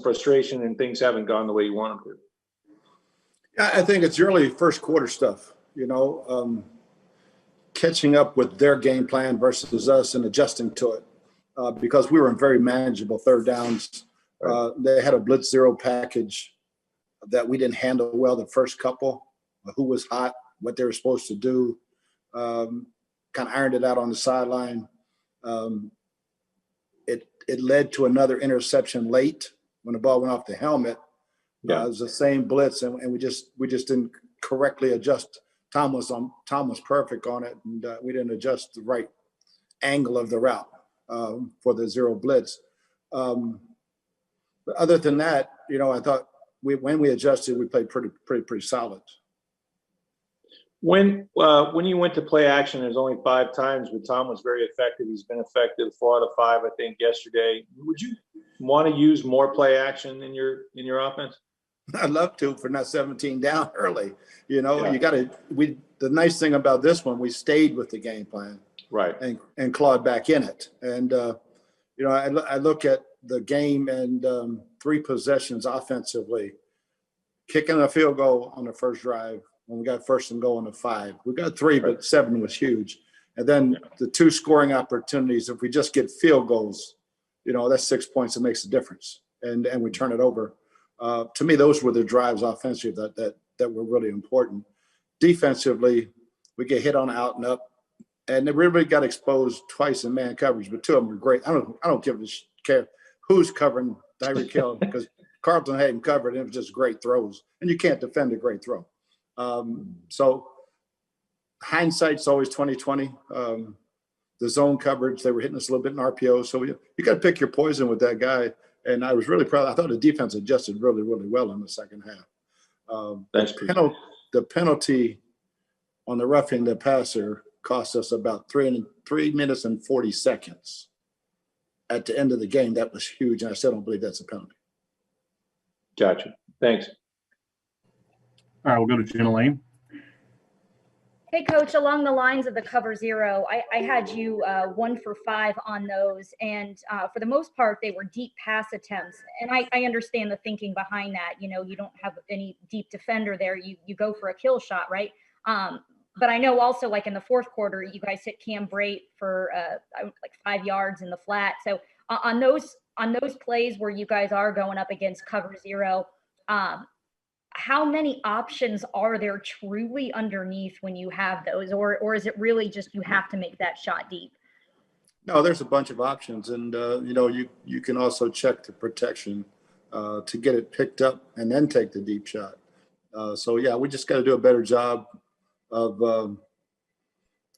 frustration and things haven't gone the way you want them to? I think it's early first quarter stuff, catching up with their game plan versus us and adjusting to it because we were in very manageable third downs. Right. They had a blitz zero package that we didn't handle well the first couple, who was hot, what they were supposed to do, kind of ironed it out on the sideline. It led to another interception late when the ball went off the helmet. Yeah. It was the same blitz, and we just didn't correctly adjust. Tom was perfect on it, and we didn't adjust the right angle of the route for the zero blitz. But other than that, I thought when we adjusted, we played pretty solid. When you went to play action, there's only 5 times, but Tom was very effective. He's been effective 4 out of 5, I think, yesterday. Would you want to use more play action in your offense? I'd love to for not 17 down early. Yeah. You got to. The nice thing about this one, we stayed with the game plan, Right, and clawed back in it. And I look at the game and 3 possessions offensively, kicking a field goal on the first drive when we got first and goal on the 5. We got 3, right. but 7 was huge. And then the 2 scoring opportunities. If we just get field goals, that's 6 points that makes a difference. And we turn it over. To me, those were the drives offensively that were really important. Defensively, we get hit on out and up, and everybody got exposed twice in man coverage, but 2 of them were great. I don't care who's covering Tyreek Hill because Carlton hadn't covered, and it was just great throws, and you can't defend a great throw. So hindsight's always 20/20. The zone coverage, they were hitting us a little bit in RPO, so you got to pick your poison with that guy. And I was really proud. I thought the defense adjusted really, really well in the second half. The penalty on the roughing the passer cost us about 3 minutes and 40 seconds at the end of the game. That was huge, and I still don't believe that's a penalty. Gotcha. Thanks. All right, we'll go to Jenna Lane. Hey, Coach, along the lines of the cover zero, I had you 1 for 5 on those. And for the most part, they were deep pass attempts. And I understand the thinking behind that. You don't have any deep defender there. You go for a kill shot, right? But I know also, like in the fourth quarter, you guys hit Cam Brate for like 5 yards in the flat. So on those plays where you guys are going up against cover zero, how many options are there truly underneath when you have those, or is it really just you have to make that shot deep? No, there's a bunch of options, and you can also check the protection to get it picked up and then take the deep shot. So yeah, we just got to do a better job of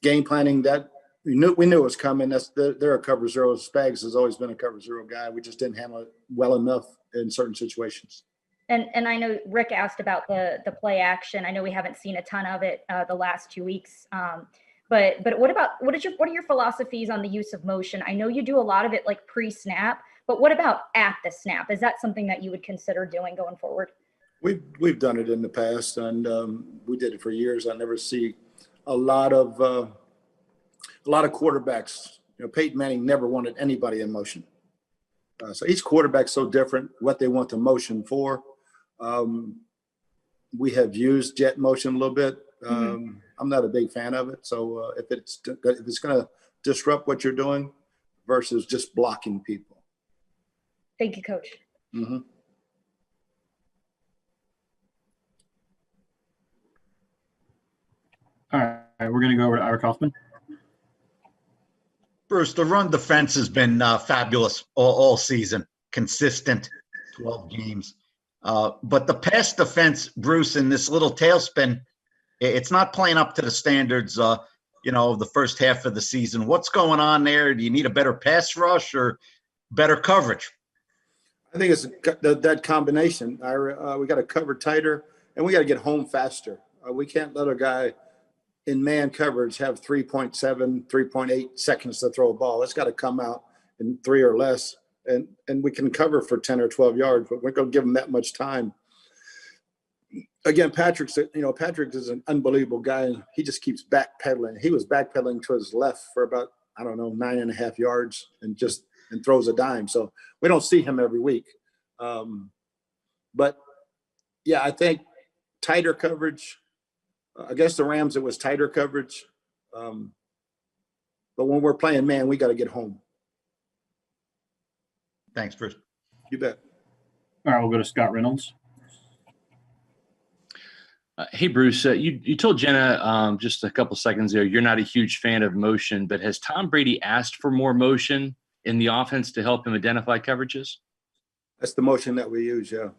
game planning. That we knew it was coming. They're a cover zero. Spags has always been a cover zero guy. We just didn't handle it well enough in certain situations. And I know Rick asked about the play action. I know we haven't seen a ton of it the last 2 weeks. But what are your philosophies on the use of motion? I know you do a lot of it like pre-snap, but what about at the snap? Is that something that you would consider doing going forward? We've done it in the past, and we did it for years. I never see a lot of quarterbacks. Peyton Manning never wanted anybody in motion. So each quarterback's so different. What they want the motion for. We have used jet motion a little bit. I'm not a big fan of it. So if it's going to disrupt what you're doing versus just blocking people. Thank you, Coach. Mm-hmm. All right, we're going to go over to Ira Kaufman. Bruce, the run defense has been fabulous all season, consistent, 12 games. But the pass defense, Bruce, in this little tailspin, it's not playing up to the standards, of the first half of the season. What's going on there? Do you need a better pass rush or better coverage? I think it's that combination. We got to cover tighter, and we got to get home faster. We can't let a guy in man coverage have 3.7, 3.8 seconds to throw a ball. It's got to come out in 3 or less. And we can cover for 10 or 12 yards, but we're going to give him that much time. Again, Patrick is an unbelievable guy. He just keeps backpedaling. He was backpedaling to his left for about, 9.5 yards and throws a dime. So we don't see him every week. But yeah, I think tighter coverage. Against the Rams, it was tighter coverage. But when we're playing man, we got to get home. Thanks, Bruce. You bet. All right, we'll go to Scott Reynolds. Hey, Bruce, you told Jenna just a couple seconds ago you're not a huge fan of motion, but has Tom Brady asked for more motion in the offense to help him identify coverages? That's the motion that we use, yeah.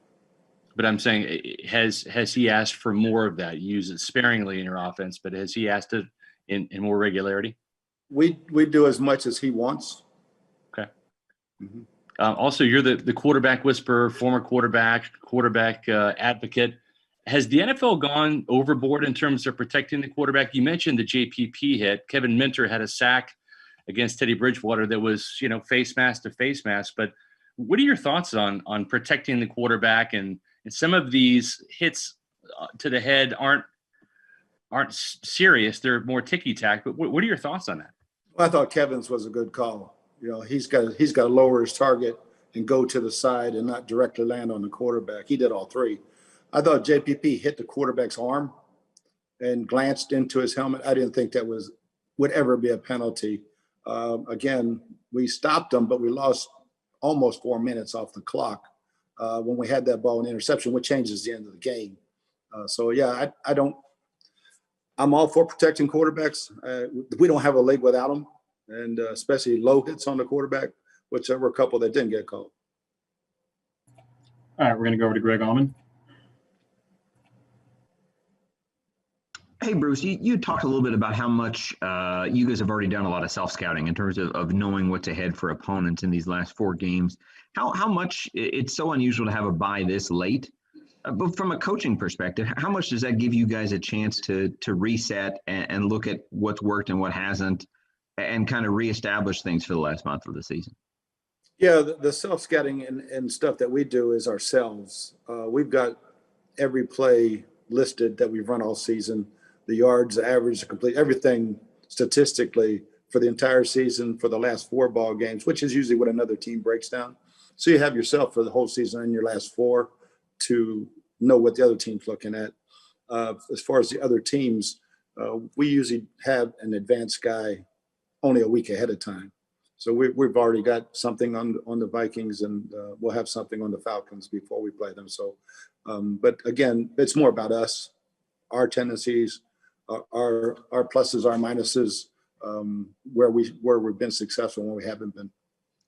But I'm saying, has he asked for more of that? You use it sparingly in your offense, but has he asked it in more regularity? We do as much as he wants. Okay. Mm-hmm. Also, you're the quarterback whisperer, former quarterback advocate. Has the NFL gone overboard in terms of protecting the quarterback? You mentioned the JPP hit. Kevin Minter had a sack against Teddy Bridgewater that was, face mask to face mask. But what are your thoughts on protecting the quarterback? And some of these hits to the head aren't serious; they're more ticky-tack. But what are your thoughts on that? Well, I thought Kevin's was a good call. He's got to lower his target and go to the side and not directly land on the quarterback. He did all three. I thought JPP hit the quarterback's arm and glanced into his helmet. I didn't think that would ever be a penalty. Again, we stopped him, but we lost almost 4 minutes off the clock when we had that ball in interception, which changes the end of the game. I'm all for protecting quarterbacks. We don't have a league without them, and especially low hits on the quarterback, which there were a couple that didn't get called. All right, we're going to go over to Greg Allman. Hey, Bruce, you talked a little bit about how much you guys have already done a lot of self-scouting in terms of knowing what's ahead for opponents in these last 4 games. How much – it's so unusual to have a bye this late. But from a coaching perspective, how much does that give you guys a chance to reset and look at what's worked and what hasn't and kind of reestablish things for the last month of the season? Yeah, the self-scouting and stuff that we do is ourselves. We've got every play listed that we've run all season, the yards, the average, the complete, everything statistically for the entire season for the last 4 ball games, which is usually what another team breaks down. So you have yourself for the whole season and your last 4 to know what the other team's looking at. As far as the other teams, we usually have an advanced guy only a week ahead of time. So we've already got something on the Vikings, and we'll have something on the Falcons before we play them. So, but again, it's more about us, our tendencies, our pluses, our minuses, where we've been successful when we haven't been.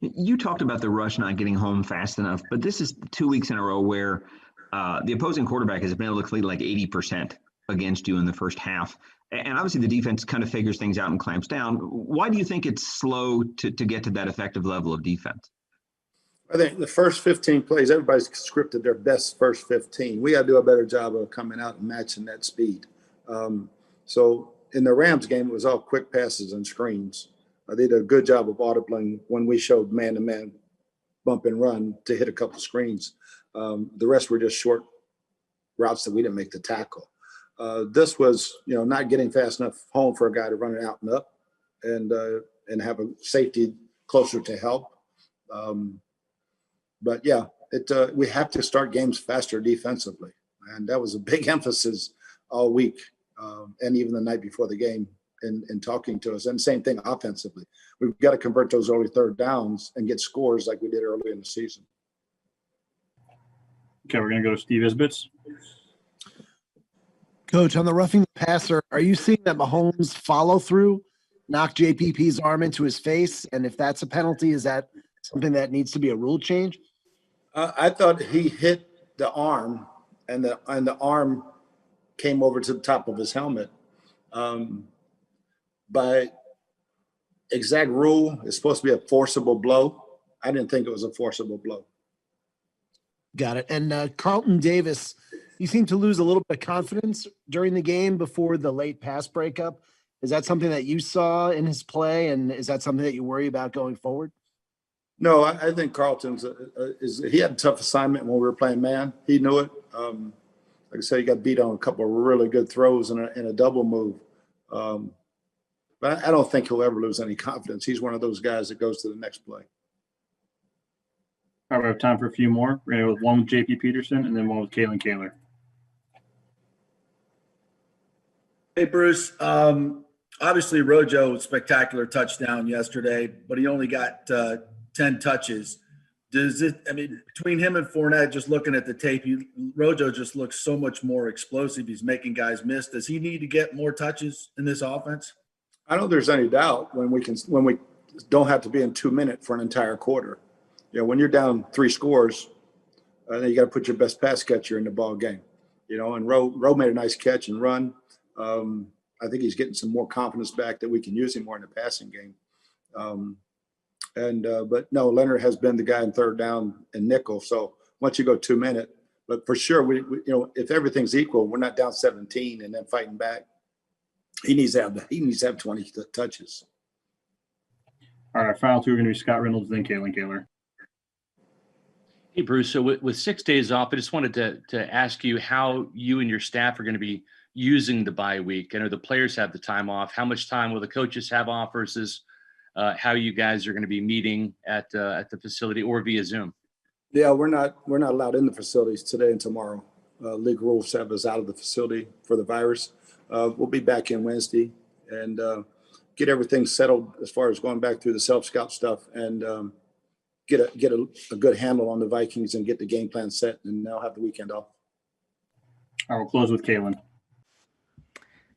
You talked about the rush not getting home fast enough, but this is 2 weeks in a row where the opposing quarterback has been able to complete like 80% against you in the first half. And obviously the defense kind of figures things out and clamps down. Why do you think it's slow to get to that effective level of defense? I think the first 15 plays, everybody's scripted their best first 15. We got to do a better job of coming out and matching that speed. So in the Rams game, it was all quick passes and screens. They did a good job of audibling when we showed man-to-man bump and run to hit a couple screens. The rest were just short routes that we didn't make the tackle. This was, not getting fast enough home for a guy to run it out and up and have a safety closer to help. But yeah, we have to start games faster defensively. And that was a big emphasis all week and even the night before the game in talking to us. And same thing offensively. We've got to convert those early third downs and get scores like we did early in the season. Okay, we're going to go to Steve Isbitz. Coach, on the roughing the passer, are you seeing that Mahomes follow through, knock JPP's arm into his face? And if that's a penalty, is that something that needs to be a rule change? I thought he hit the arm and the arm came over to the top of his helmet. By exact rule, it's supposed to be a forcible blow. I didn't think it was a forcible blow. Got it. And Carlton Davis, he seemed to lose a little bit of confidence during the game before the late pass breakup. Is that something that you saw in his play, and is that something that you worry about going forward? No, I think Carlton's he had a tough assignment when we were playing man. He knew it. Like I said, he got beat on a couple of really good throws in a double move. But I don't think he'll ever lose any confidence. He's one of those guys that goes to the next play. All right, we have time for a few more. We're going to go with one with JP Peterson and then one with Kalen Kaler. Hey, Bruce. Obviously, Rojo, spectacular touchdown yesterday, but he only got 10 touches. Between him and Fournette, just looking at the tape, Rojo just looks so much more explosive. He's making guys miss. Does he need to get more touches in this offense? I don't think there's any doubt when we don't have to be in 2 minutes for an entire quarter. When you're down 3 scores, then you got to put your best pass catcher in the ball game. And Roe made a nice catch and run. I think he's getting some more confidence back that we can use him more in the passing game. But no, Leonard has been the guy in third down and nickel. So once you go 2 minutes, but for sure, we if everything's equal, we're not down 17 and then fighting back. He needs to have 20 touches. All right, final two are going to be Scott Reynolds, then Kalen Kaler. Hey, Bruce. So with 6 days off, I just wanted to ask you how you and your staff are going to be using the bye week. I know the players have the time off. How much time will the coaches have off versus how you guys are going to be meeting at the facility or via Zoom? Yeah, we're not allowed in the facilities today and tomorrow. League rules have us out of the facility for the virus. We'll be back in Wednesday and get everything settled as far as going back through the self-scout stuff and get a good handle on the Vikings and get the game plan set, and they'll have the weekend off. All right, we'll close with Kalen.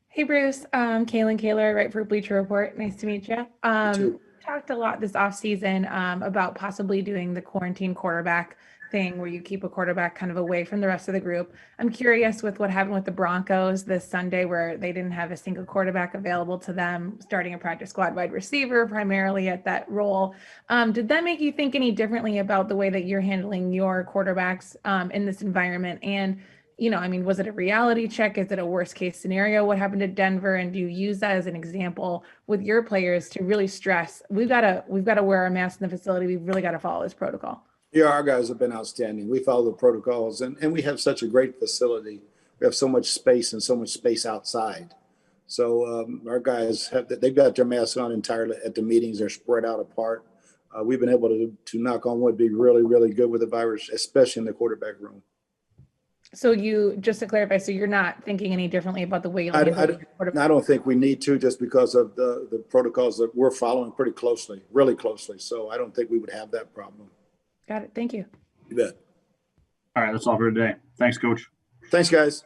Hey, Bruce. Kalen Kaler, right for Bleacher Report. Nice to meet you. Talked a lot this offseason about possibly doing the quarantine quarterback thing where you keep a quarterback kind of away from the rest of the group. I'm curious with what happened with the Broncos this Sunday where they didn't have a single quarterback available to them, starting a practice squad wide receiver primarily at that role. Did that make you think any differently about the way that you're handling your quarterbacks in this environment? And was it a reality check? Is it a worst case scenario? What happened at Denver? And do you use that as an example with your players to really stress, we've got to wear our masks in the facility. We've really got to follow this protocol. Yeah, our guys have been outstanding. We follow the protocols and we have such a great facility. We have so much space and so much space outside. So our guys they've got their masks on entirely at the meetings. They're spread out apart. We've been able to knock on wood, be really, really good with the virus, especially in the quarterback room. So just to clarify, so you're not thinking any differently about the way you I don't think we need to, just because of the protocols that we're following pretty closely, really closely. So I don't think we would have that problem. Got it. Thank you. You bet. All right, that's all for today. Thanks, Coach. Thanks, guys.